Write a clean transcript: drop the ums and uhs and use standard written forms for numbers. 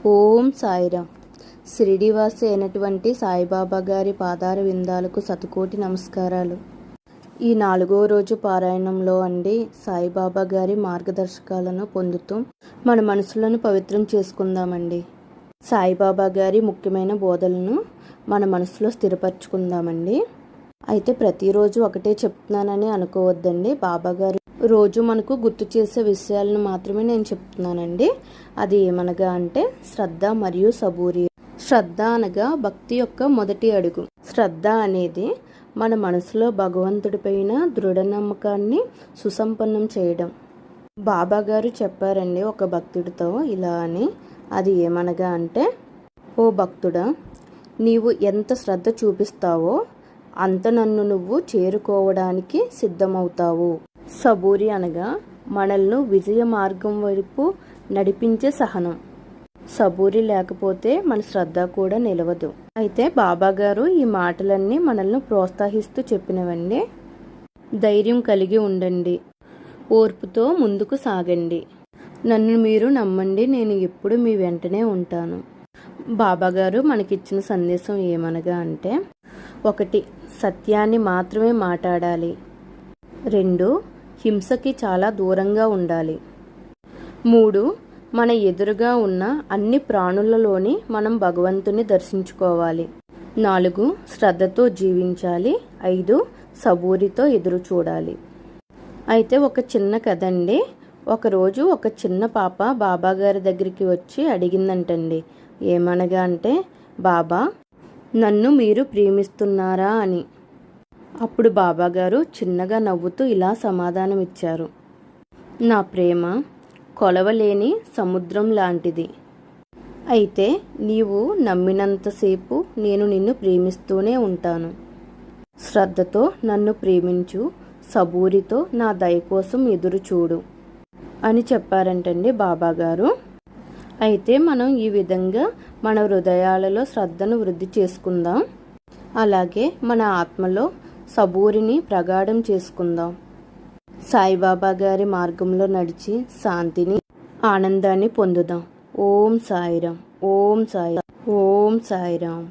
ఓం సాయిరామ్. షిరిడీవాసి అయినటువంటి సాయిబాబా గారి పాదార విందాలకు శతకోటి నమస్కారాలు. ఈ 4వ రోజు పారాయణంలో సాయిబాబా గారి మార్గదర్శకాలను పొందుతూ మన మనసులను పవిత్రం చేసుకుందామండి. సాయిబాబా గారి ముఖ్యమైన బోధనలను మన మనసులో స్థిరపరచుకుందామండి. అయితే ప్రతిరోజు ఒకటే చెప్తున్నానని అనుకోవద్దండి. బాబా గారు రోజు మనకు గుర్తు చేసే విషయాలను మాత్రమే నేను చెప్తున్నానండి. అది ఏమనగా శ్రద్ధ మరియు సబూరి. శ్రద్ధ అనగా భక్తి యొక్క మొదటి అడుగు. శ్రద్ధ అనేది మన మనసులో భగవంతుడిపైన దృఢ నమ్మకాన్ని సుసంపన్నం చేయడం. బాబా గారు చెప్పారండి ఒక భక్తుడితో ఇలా అని. అది ఏమనగా ఓ భక్తుడా, నీవు ఎంత శ్రద్ధ చూపిస్తావో అంత నన్ను నువ్వు చేరుకోవడానికి సిద్ధమవుతావు. సబూరి అనగా మనల్ని విజయ మార్గం వైపు నడిపించే సహనం. సబూరి లేకపోతే మన శ్రద్ధ కూడా నిలవదు. అయితే బాబా గారు ఈ మాటలన్నీ మనల్ని ప్రోత్సహిస్తూ చెప్పినవండి. ధైర్యం కలిగి ఉండండి, ఓర్పుతో ముందుకు సాగండి, నన్ను మీరు నమ్మండి, నేను ఎప్పుడు మీ వెంటనే ఉంటాను. బాబా గారు మనకిచ్చిన సందేశం ఏమనగా 1. సత్యాన్ని మాత్రమే మాట్లాడాలి. 2. హింసకి చాలా దూరంగా ఉండాలి. 3. మన ఎదురుగా ఉన్న అన్ని ప్రాణులలోని మనం భగవంతుని దర్శించుకోవాలి. 4. శ్రద్ధతో జీవించాలి. 5. సబూరితో ఎదురు చూడాలి. అయితే ఒక చిన్న కథ అండి. ఒకరోజు ఒక చిన్న పాప బాబా గారి దగ్గరికి వచ్చి అడిగిందంటండి. ఏమనగా బాబా, నన్ను మీరు ప్రేమిస్తున్నారా అని. అప్పుడు బాబా గారు చిన్నగా నవ్వుతూ ఇలా సమాధానం ఇచ్చారు. నా ప్రేమ కొలవలేని సముద్రం లాంటిది. అయితే నీవు నమ్మినంతసేపు నేను నిన్ను ప్రేమిస్తూనే ఉంటాను. శ్రద్ధతో నన్ను ప్రేమించు, సబూరితో నా దయ కోసం ఎదురు చూడు అని చెప్పారంటండి బాబా గారు. అయితే మనం ఈ విధంగా మన హృదయాలలో శ్రద్ధను వృద్ధి చేసుకుందాం. అలాగే మన ఆత్మలో సబూరిని ప్రగాఢం చేసుకుందాం. సాయిబాబా గారి మార్గంలో నడిచి శాంతిని, ఆనందాన్ని పొందుదాం. ఓం సాయిరామ్. ఓం సాయిరామ్. ఓం సాయిరామ్.